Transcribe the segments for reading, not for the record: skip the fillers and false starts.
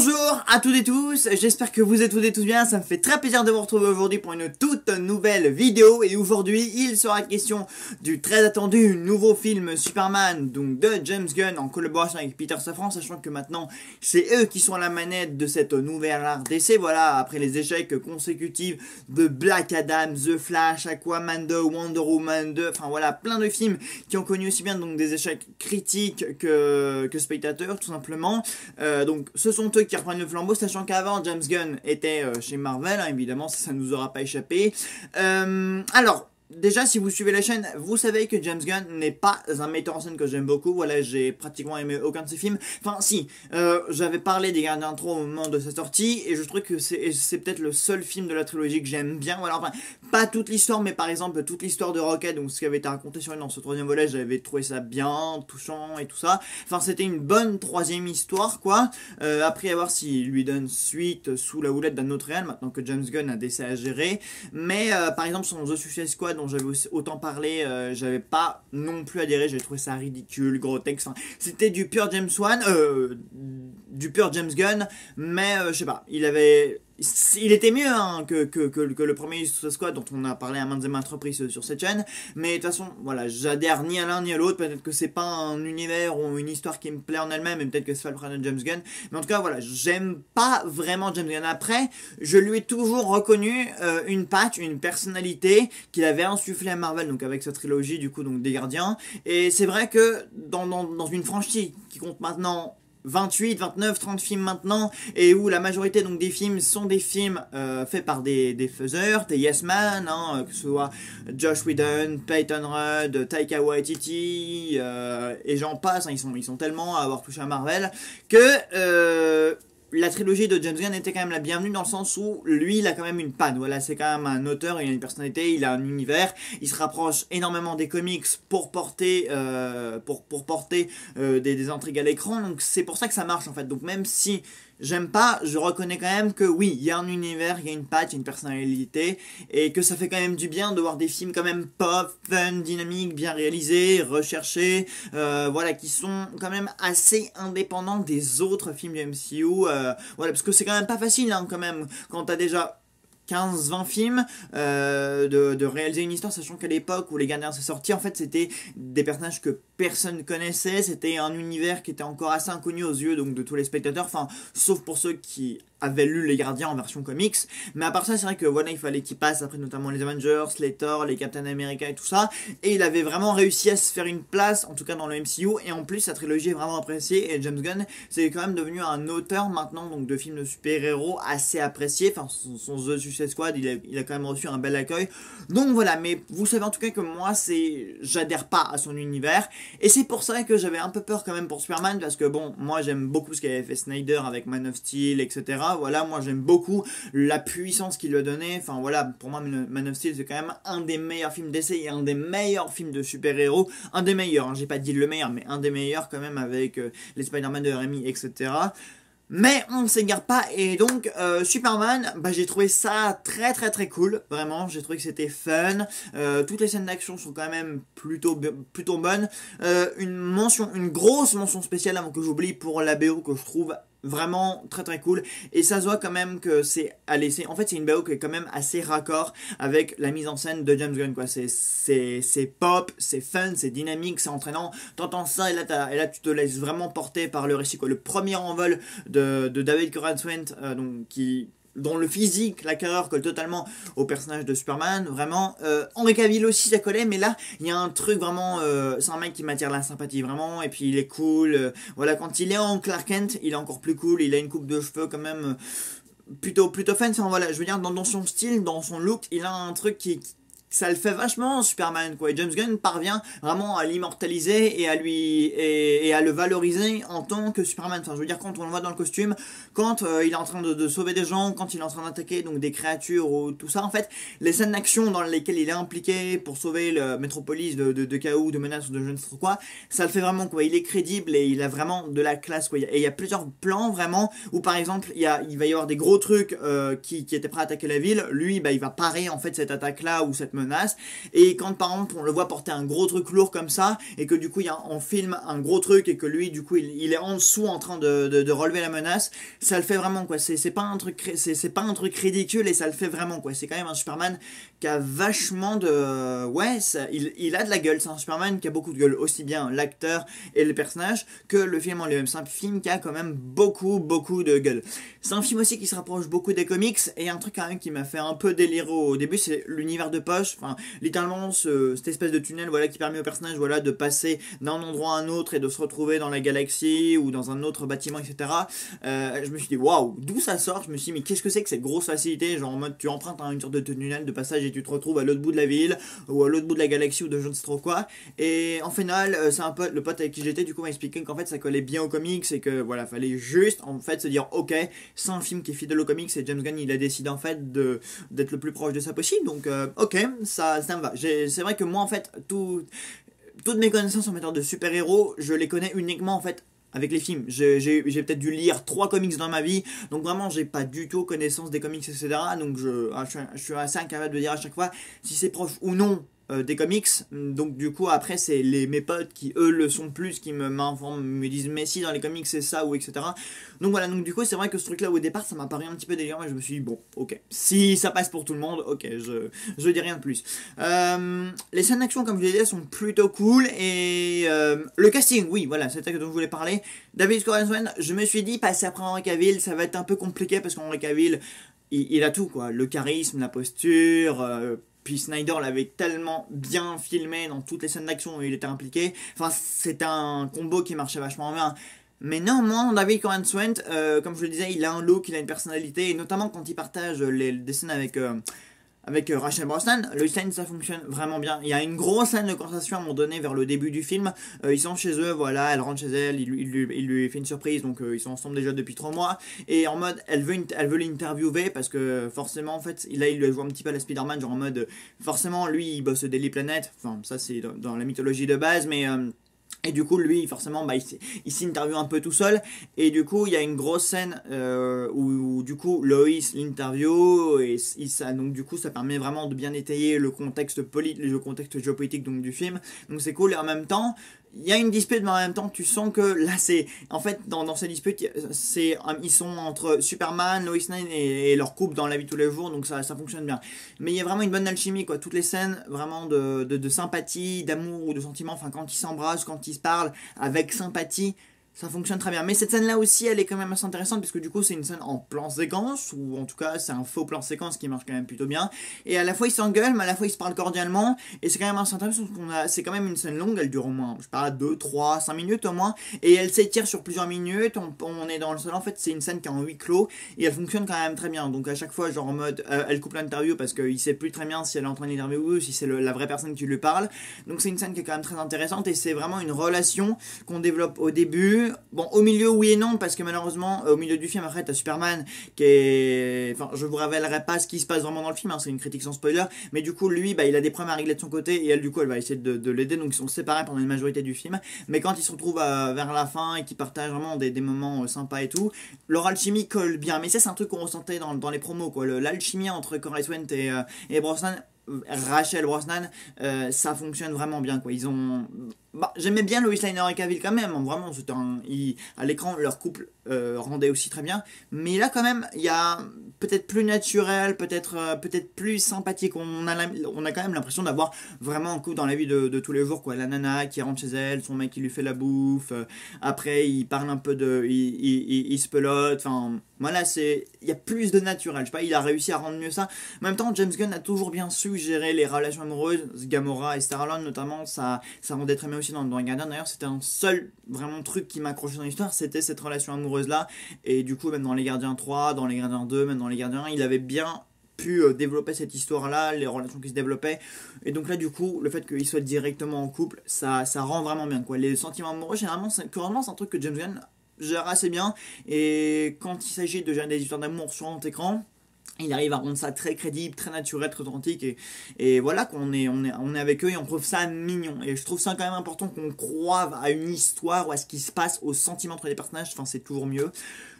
Bonjour à toutes et tous, j'espère que vous êtes toutes et tous bien, ça me fait très plaisir de vous retrouver aujourd'hui pour une toute nouvelle vidéo. Et aujourd'hui, il sera question du très attendu nouveau film Superman, donc de James Gunn en collaboration avec Peter Safran, sachant que maintenant c'est eux qui sont à la manette de cette nouvelle art DC, voilà, après les échecs consécutifs de Black Adam, The Flash, Aquaman 2, Wonder Woman 2, enfin voilà, plein de films qui ont connu aussi bien donc des échecs critiques que spectateurs tout simplement. Donc ce sont eux qui reprennent le flambeau, sachant qu'avant James Gunn était chez Marvel, hein, évidemment ça nous aura pas échappé. Alors déjà, si vous suivez la chaîne, vous savez que James Gunn n'est pas un metteur en scène que j'aime beaucoup. Voilà, j'ai pratiquement aimé aucun de ses films. Enfin, si, j'avais parlé des Gardiens d'intro au moment de sa sortie, et je trouve que c'est peut-être le seul film de la trilogie que j'aime bien. Voilà, enfin, pas toute l'histoire, mais par exemple, toute l'histoire de Rocket, donc ce qui avait été raconté sur elle dans ce troisième volet, j'avais trouvé ça bien, touchant et tout ça. Enfin, c'était une bonne troisième histoire, quoi. Après, à voir s'il lui donne suite sous la houlette d'un autre réel, maintenant que James Gunn a décidé à gérer. Mais, par exemple, son The Suicide Squad, dont j'avais autant parlé, j'avais pas non plus adhéré, j'ai trouvé ça ridicule, gros texte, enfin, c'était du pur James Gunn, mais je sais pas, il était mieux hein, que le premier Suicide Squad dont on a parlé à maintes et maintes reprises sur cette chaîne, mais de toute façon, voilà, j'adhère ni à l'un ni à l'autre, peut-être que c'est pas un univers ou une histoire qui me plaît en elle-même, et peut-être que c'est pas le problème de James Gunn, mais en tout cas, voilà, j'aime pas vraiment James Gunn. Après, je lui ai toujours reconnu une patte, une personnalité qu'il avait insufflé à Marvel, donc avec sa trilogie, du coup, donc des Gardiens, et c'est vrai que dans une franchise qui compte maintenant 28, 29, 30 films maintenant, et où la majorité donc des films sont des films faits par des faiseurs, des yes man, hein, que ce soit Josh Whedon, Peyton Rudd, Taika Waititi, et j'en passe, hein, ils sont tellement à avoir touché à Marvel, que la trilogie de James Gunn était quand même la bienvenue dans le sens où lui il a quand même une panne, voilà, c'est quand même un auteur, il a une personnalité, il a un univers, il se rapproche énormément des comics pour porter des intrigues à l'écran, donc c'est pour ça que ça marche en fait. Donc même si j'aime pas, je reconnais quand même que oui, il y a un univers, il y a une patte, il y a une personnalité, et que ça fait quand même du bien de voir des films quand même pop, fun, dynamiques, bien réalisés, recherchés, voilà, qui sont quand même assez indépendants des autres films du MCU, voilà, parce que c'est quand même pas facile, hein, quand même, quand t'as déjà 15-20 films, de réaliser une histoire, sachant qu'à l'époque où les Gardiens sont sortis, en fait c'était des personnages que personne connaissait, c'était un univers qui était encore assez inconnu aux yeux donc de tous les spectateurs, enfin sauf pour ceux qui avaient lu les Gardiens en version comics, mais à part ça c'est vrai que voilà, il fallait qu'il passe après notamment les Avengers, les Thor, les Captain America et tout ça, et il avait vraiment réussi à se faire une place, en tout cas dans le MCU, et en plus sa trilogie est vraiment appréciée, et James Gunn c'est quand même devenu un auteur maintenant donc de films de super-héros assez apprécié, enfin son The Suicide Squad il a quand même reçu un bel accueil, donc voilà, mais vous savez en tout cas que moi j'adhère pas à son univers, et c'est pour ça que j'avais un peu peur quand même pour Superman, parce que bon, moi j'aime beaucoup ce qu'avait fait Snyder avec Man of Steel, etc. Voilà, moi j'aime beaucoup la puissance qu'il lui a donné, enfin voilà, pour moi Man of Steel c'est quand même un des meilleurs films d'essai et un des meilleurs films de super-héros, un des meilleurs, hein, j'ai pas dit le meilleur, mais un des meilleurs quand même avec les Spider-Man de Raimi, etc. Mais on ne s'égare pas, et donc Superman, bah, j'ai trouvé ça très très très cool, vraiment, j'ai trouvé que c'était fun, toutes les scènes d'action sont quand même plutôt bonnes, une grosse mention spéciale avant que j'oublie pour la BO que je trouve vraiment très très cool, et ça se voit quand même que en fait c'est une BO qui est quand même assez raccord avec la mise en scène de James Gunn, quoi. C'est pop, c'est fun, c'est dynamique, c'est entraînant, t'entends ça et là tu te laisses vraiment porter par le récit, quoi. Le premier envol de David Corenswet, dont le physique, la carrure colle totalement au personnage de Superman, vraiment. Henry Cavill aussi ça collait, mais là il y a un truc vraiment, c'est un mec qui m'attire la sympathie vraiment, et puis il est cool, voilà, quand il est en Clark Kent il est encore plus cool, il a une coupe de cheveux quand même plutôt fun, enfin voilà, je veux dire, dans son style, dans son look, il a un truc ça le fait vachement Superman, quoi. Et James Gunn parvient vraiment à l'immortaliser et à le valoriser en tant que Superman. Enfin, je veux dire, quand on le voit dans le costume, quand il est en train de sauver des gens, quand il est en train d'attaquer donc des créatures ou tout ça, en fait, les scènes d'action dans lesquelles il est impliqué pour sauver le Metropolis de chaos, de menaces ou de je ne sais trop quoi, ça le fait vraiment, quoi. Il est crédible et il a vraiment de la classe, quoi. Et il y a plusieurs plans vraiment où par exemple il va y avoir des gros trucs qui étaient prêts à attaquer la ville. Lui, bah, il va parer en fait cette attaque là ou cette menace, et quand par exemple on le voit porter un gros truc lourd comme ça, et que du coup on filme un gros truc, et que lui du coup il est en dessous en train de relever la menace, ça le fait vraiment quoi, c'est pas un truc, c'est pas un truc ridicule, et ça le fait vraiment quoi, c'est quand même un Superman qui a vachement de... Ouais, il a de la gueule, c'est un Superman qui a beaucoup de gueule, aussi bien l'acteur et le personnage que le film en lui-même. C'est un film qui a quand même beaucoup de gueule. C'est un film aussi qui se rapproche beaucoup des comics, et un truc quand même qui m'a fait un peu délirer au début, c'est l'univers de poche, enfin littéralement cette espèce de tunnel voilà, qui permet au personnage voilà, de passer d'un endroit à un autre et de se retrouver dans la galaxie ou dans un autre bâtiment, etc. Je me suis dit waouh, d'où ça sort? Je me suis dit mais qu'est-ce que c'est que cette grosse facilité, genre en mode tu empruntes une sorte de tunnel de passage et tu te retrouves à l'autre bout de la ville ou à l'autre bout de la galaxie ou de je ne sais trop quoi. Et en final, c'est un pote, le pote avec qui j'étais, du coup m'a expliqué qu'en fait ça collait bien aux comics et que voilà, fallait juste en fait se dire ok, c'est un film qui est fidèle aux comics et James Gunn il a décidé en fait d'être le plus proche de ça possible. Donc ok, ça me va. C'est vrai que moi en fait toutes mes connaissances en matière de super-héros, je les connais uniquement en fait avec les films. J'ai peut-être dû lire 3 comics dans ma vie, donc vraiment j'ai pas du tout connaissance des comics, etc. Donc je suis assez incapable de dire à chaque fois si c'est proche ou non des comics. Donc du coup après c'est mes potes qui eux le sont plus, qui m'informent, me disent mais si dans les comics c'est ça ou etc. Donc voilà, donc du coup c'est vrai que ce truc là au départ ça m'a paru un petit peu délirant et je me suis dit bon ok, si ça passe pour tout le monde, ok, je dis rien de plus. Les scènes d'action comme je l'ai dit sont plutôt cool, et le casting, oui voilà, c'est ça dont je voulais parler. David Corenswet, je me suis dit passer après Henry Cavill ça va être un peu compliqué parce qu'Henry Cavill il a tout quoi, le charisme, la posture, puis Snyder l'avait tellement bien filmé dans toutes les scènes d'action où il était impliqué. Enfin, c'était un combo qui marchait vachement bien. Mais néanmoins, David Corenswet, comme je le disais, il a un look, il a une personnalité, et notamment quand il partage des scènes avec Rachel Brosnan, le scène ça fonctionne vraiment bien. Il y a une grosse scène de conversation à un moment donné vers le début du film. Ils sont chez eux, voilà, elle rentre chez elle, il lui fait une surprise, donc ils sont ensemble déjà depuis 3 mois. Et en mode, elle veut l'interviewer parce que forcément, en fait, là il lui joue un petit peu à la Spider-Man, genre en mode, forcément, lui il bosse Daily Planet, enfin, ça c'est dans la mythologie de base, mais. Et du coup, lui, forcément, il s'interviewe un peu tout seul. Et du coup, il y a une grosse scène où, du coup, Lois l'interview. Et donc, du coup, ça permet vraiment de bien étayer le contexte le contexte géopolitique donc, du film. Donc, c'est cool. Et en même temps, il y a une dispute, mais en même temps, tu sens que là, c'est. En fait, dans ces disputes, ils sont entre Superman, Lois Lane et leur couple dans la vie de tous les jours. Donc, ça fonctionne bien. Mais il y a vraiment une bonne alchimie, quoi. Toutes les scènes, vraiment de sympathie, d'amour ou de sentiment. Enfin, quand ils s'embrassent, quand ils se parlent avec sympathie, ça fonctionne très bien. Mais cette scène là aussi elle est quand même assez intéressante parce que du coup c'est une scène en plan séquence, ou en tout cas c'est un faux plan séquence qui marche quand même plutôt bien, et à la fois ils s'engueulent mais à la fois ils se parlent cordialement, et c'est quand même assez intéressant parce c'est quand même une scène longue, elle dure au moins je sais pas 2, 3, 5 minutes au moins, et elle s'étire sur plusieurs minutes, on est dans le salon, en fait c'est une scène qui est en huis clos et elle fonctionne quand même très bien. Donc à chaque fois genre en mode elle coupe l'interview parce qu'il sait plus très bien si elle est en train d'interviewer ou si c'est la vraie personne qui lui parle. Donc c'est une scène qui est quand même très intéressante, et c'est vraiment une relation qu'on développe au début. Bon, au milieu, oui et non, parce que malheureusement, au milieu du film, après, t'as Superman qui est. Enfin, je vous révélerai pas ce qui se passe vraiment dans le film, hein, c'est une critique sans spoiler, mais du coup, lui, il a des problèmes à régler de son côté, et elle, du coup, elle va essayer de l'aider, donc ils sont séparés pendant une majorité du film. Mais quand ils se retrouvent vers la fin et qu'ils partagent vraiment des moments sympas et tout, leur alchimie colle bien. Mais ça, c'est un truc qu'on ressentait dans les promos, quoi. L'alchimie entre Corenswet et Brosnan. Rachel Brosnan, ça fonctionne vraiment bien quoi. Ils ont, j'aimais bien Lois Lane et Cavill quand même, hein, vraiment à l'écran leur couple rendait aussi très bien, mais là quand même il y a peut-être plus naturel, peut-être plus sympathique, on a quand même l'impression d'avoir vraiment un couple dans la vie de tous les jours quoi. La nana qui rentre chez elle, son mec qui lui fait la bouffe, après il parle un peu il se pelote, enfin voilà, il y a plus de naturel, je sais pas, il a réussi à rendre mieux ça. En même temps, James Gunn a toujours bien su gérer les relations amoureuses, Gamora et Star-Lord notamment, ça rendait très bien aussi dans les Gardiens. D'ailleurs, c'était un seul vraiment truc qui m'accrochait dans l'histoire, c'était cette relation amoureuse là, et du coup même dans les Gardiens 3, dans les Gardiens 2, même dans les Gardiens 1, il avait bien pu développer cette histoire là, les relations qui se développaient, et donc là du coup le fait qu'ils soient directement en couple, ça rend vraiment bien quoi. Les sentiments amoureux généralement c'est un truc que James Gunn gère assez bien, et quand il s'agit de gérer des histoires d'amour sur grand écran, il arrive à rendre ça très crédible, très naturel, très authentique, et voilà qu'on on est avec eux et on trouve ça mignon. Et je trouve ça quand même important qu'on croive à une histoire ou à ce qui se passe, aux sentiments entre les personnages, enfin c'est toujours mieux.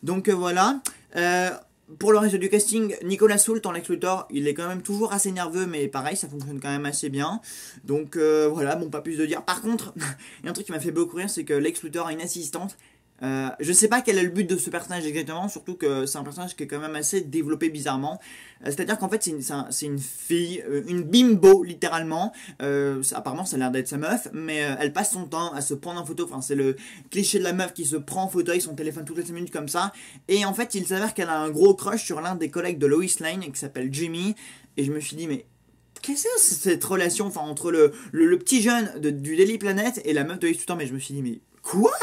Donc voilà. pour le reste du casting, Nicolas Hoult en Lex Luthor, il est quand même toujours assez nerveux, mais pareil, ça fonctionne quand même assez bien. Donc voilà, bon, pas plus de dire. Par contre, il y a un truc qui m'a fait beaucoup rire, c'est que Lex Luthor a une assistante. Je sais pas quel est le but de ce personnage exactement, surtout que c'est un personnage qui est quand même assez développé bizarrement. C'est-à-dire qu'en fait c'est une fille, une bimbo littéralement. Apparemment ça a l'air d'être sa meuf, mais elle passe son temps à se prendre en photo. Enfin c'est le cliché de la meuf qui se prend en photo avec son téléphone toutes les 5 minutes comme ça. Et en fait il s'avère qu'elle a un gros crush sur l'un des collègues de Lois Lane qui s'appelle Jimmy. Et je me suis dit mais qu'est-ce que c'est cette relation enfin, entre le petit jeune du Daily Planet et la meuf de Lex Luthor. Mais je me suis dit mais quoi?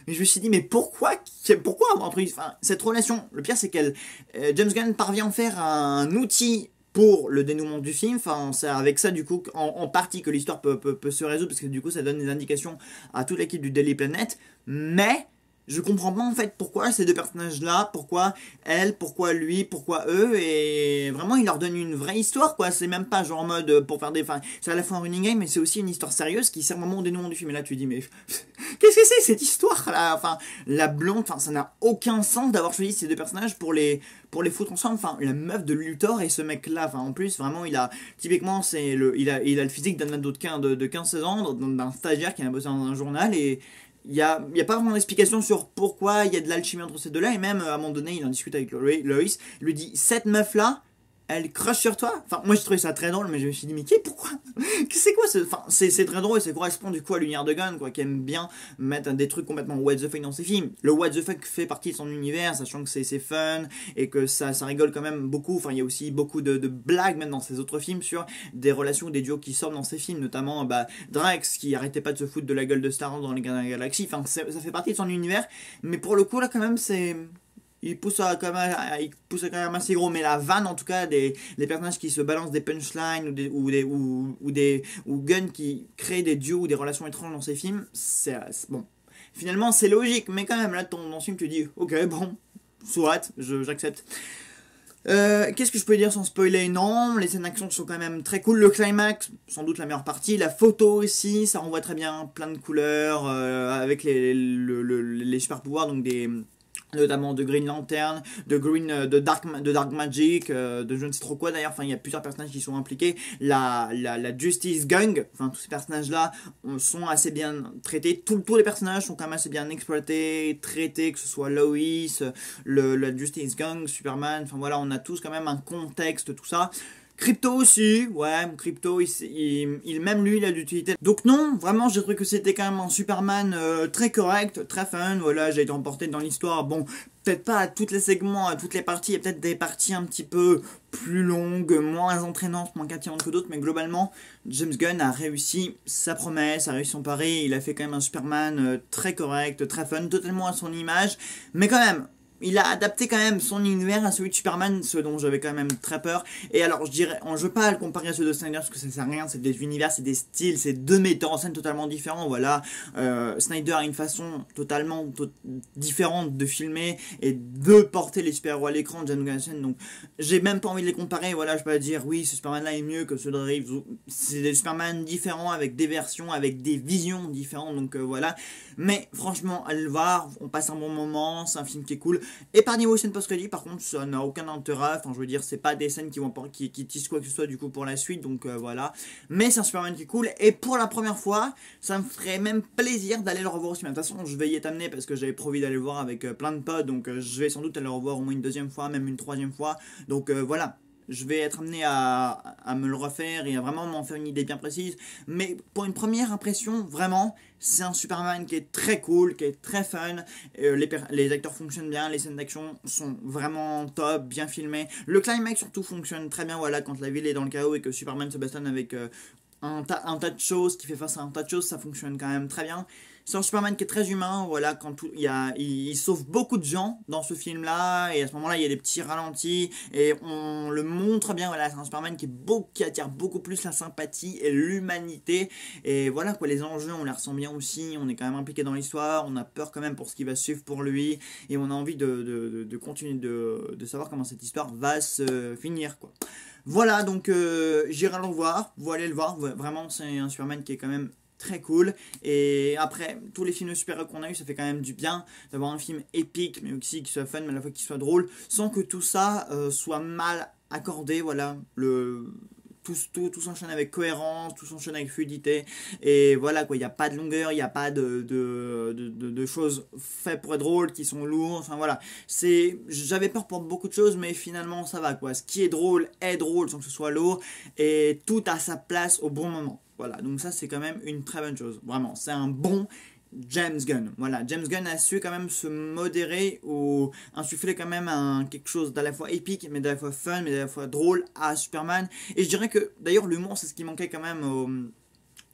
Mais je me suis dit, mais pourquoi entre enfin, cette relation? Le pire, c'est qu'elle, James Gunn parvient à en faire un outil pour le dénouement du film. Enfin, c'est avec ça, du coup, en partie que l'histoire peut se résoudre, parce que du coup, ça donne des indications à toute l'équipe du Daily Planet. Mais je comprends pas en fait pourquoi ces deux personnages-là, pourquoi elle, pourquoi lui, pourquoi eux, et vraiment il leur donne une vraie histoire quoi. C'est même pas genre en mode pour faire des. Enfin, c'est à la fois un running game, mais c'est aussi une histoire sérieuse qui sert vraiment au dénouement du film. Et là tu dis, mais qu'est-ce que c'est cette histoire là? Enfin, la blonde, enfin, ça n'a aucun sens d'avoir choisi ces deux personnages pour les foutre ensemble. Enfin, la meuf de Luthor et ce mec là, enfin, en plus, vraiment, typiquement, il a le physique d'un ado de 15-16 ans, d'un stagiaire qui a bossé dans un journal et. Il y a pas vraiment d'explication sur pourquoi il y a de l'alchimie entre ces deux-là, et même à un moment donné, il en discute avec Lois, il lui dit, cette meuf-là, elle crush sur toi. Enfin, moi j'ai trouvé ça très drôle, mais je me suis dit, mais pourquoi? C'est quoi enfin, c'est très drôle, ça correspond du coup à l'univers de Gunn, quoi, qui aime bien mettre des trucs complètement what the fuck dans ses films. Le what the fuck fait partie de son univers, sachant que c'est fun, et que ça rigole quand même beaucoup. Enfin, il y a aussi beaucoup de blagues, même dans ses autres films, sur des relations, des duos qui sortent dans ses films, notamment Drax, qui arrêtait pas de se foutre de la gueule de Star-Lord dans les Gardiens de la Galaxie. Enfin, ça fait partie de son univers, mais pour le coup, là, quand même, il pousse quand même assez gros, mais la vanne en tout cas les personnages qui se balancent des punchlines ou Gunn qui crée des duos ou des relations étranges dans ses films, c'est bon. Finalement c'est logique, mais quand même là dans ce film tu dis ok bon, soit j'accepte. Qu'est-ce que je peux dire sans spoiler? Non, les scènes d'action sont quand même très cool. Le climax, sans doute la meilleure partie. La photo aussi, ça renvoie très bien, plein de couleurs, avec les super pouvoirs, donc notamment de Green Lantern, de Dark Magic, de je ne sais trop quoi d'ailleurs. Enfin, il y a plusieurs personnages qui sont impliqués. La Justice Gang, enfin tous ces personnages-là sont assez bien traités. Tous les personnages sont quand même assez bien exploités, traités, que ce soit Lois, la Justice Gang, Superman. Enfin voilà, on a tous quand même un contexte, tout ça. Crypto aussi, ouais, Crypto, même lui, il a d'utilité. Donc non, vraiment, j'ai trouvé que c'était quand même un Superman très correct, très fun, voilà, j'ai été emporté dans l'histoire, bon, peut-être pas à tous les segments, à toutes les parties, il y a peut-être des parties un petit peu plus longues, moins entraînantes, moins captivantes que d'autres, mais globalement, James Gunn a réussi sa promesse, a réussi son pari, il a fait quand même un Superman très correct, très fun, totalement à son image, mais quand même, il a adapté quand même son univers à celui de Superman, ce dont j'avais quand même très peur. Et alors je veux pas le comparer à ceux de Snyder parce que ça sert à rien, c'est des univers, c'est des styles, c'est deux metteurs en scène totalement différents, voilà. Snyder a une façon totalement différente de filmer et de porter les super-héros à l'écran, James Gunn, donc j'ai même pas envie de les comparer, voilà, je peux pas dire oui ce Superman là est mieux que ceux de Reeves, c'est des Superman différents avec des versions, avec des visions différentes, donc voilà. Mais franchement, allez le voir, on passe un bon moment, c'est un film qui est cool. Et par niveau scène post-crédit, par contre, ça n'a aucun intérêt. Enfin, je veux dire, c'est pas des scènes qui tissent quoi que ce soit du coup pour la suite, donc voilà. Mais c'est un Superman qui est cool. Et pour la première fois, ça me ferait même plaisir d'aller le revoir aussi. De toute façon, je vais y être amené parce que j'avais promis d'aller le voir avec plein de potes, donc je vais sans doute aller le revoir au moins une deuxième fois, même une troisième fois. Donc voilà. Je vais être amené à me le refaire et à vraiment m'en faire une idée bien précise. Mais pour une première impression, vraiment, c'est un Superman qui est très cool, qui est très fun. Les acteurs fonctionnent bien, les scènes d'action sont vraiment top, bien filmées. Le climax surtout fonctionne très bien, voilà, quand la ville est dans le chaos et que Superman se bastonne avec un tas de choses, qui fait face à un tas de choses, ça fonctionne quand même très bien. C'est un Superman qui est très humain, voilà, il sauve beaucoup de gens dans ce film-là, et à ce moment-là, il y a des petits ralentis, et on le montre bien, voilà, c'est un Superman qui attire beaucoup plus la sympathie et l'humanité, et voilà, quoi, les enjeux, on les ressent bien aussi, on est quand même impliqué dans l'histoire, on a peur quand même pour ce qui va suivre pour lui, et on a envie de continuer de savoir comment cette histoire va se finir, quoi. Voilà, donc j'irai le voir, vous allez le voir, vraiment, c'est un Superman qui est quand même très cool. Et après, tous les films de super-héros qu'on a eu, ça fait quand même du bien d'avoir un film épique, mais aussi qui soit fun, mais à la fois qui soit drôle, sans que tout ça soit mal accordé. Voilà, tout s'enchaîne avec cohérence, tout s'enchaîne avec fluidité, et voilà quoi, il n'y a pas de longueur, il n'y a pas de choses faites pour être drôle, qui sont lourdes, enfin voilà, j'avais peur pour beaucoup de choses, mais finalement ça va quoi, ce qui est drôle sans que ce soit lourd, et tout à sa place au bon moment, voilà, donc ça c'est quand même une très bonne chose, vraiment, c'est un bon James Gunn. Voilà, James Gunn a su quand même se modérer ou insuffler quand même quelque chose d'à la fois épique, mais d'à la fois fun, mais d'à la fois drôle à Superman. Et je dirais que d'ailleurs l'humour, c'est ce qui manquait quand même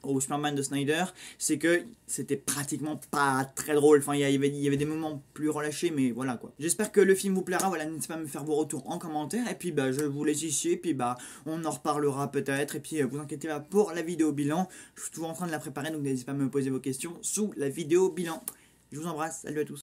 au Superman de Snyder, c'est que c'était pratiquement pas très drôle. Enfin, il y avait des moments plus relâchés, mais voilà quoi. J'espère que le film vous plaira. Voilà, n'hésitez pas à me faire vos retours en commentaire. Et puis, bah, je vous laisse ici. Et puis, bah, on en reparlera peut-être. Et puis, vous inquiétez pas pour la vidéo bilan. Je suis toujours en train de la préparer, donc n'hésitez pas à me poser vos questions sous la vidéo bilan. Je vous embrasse. Salut à tous.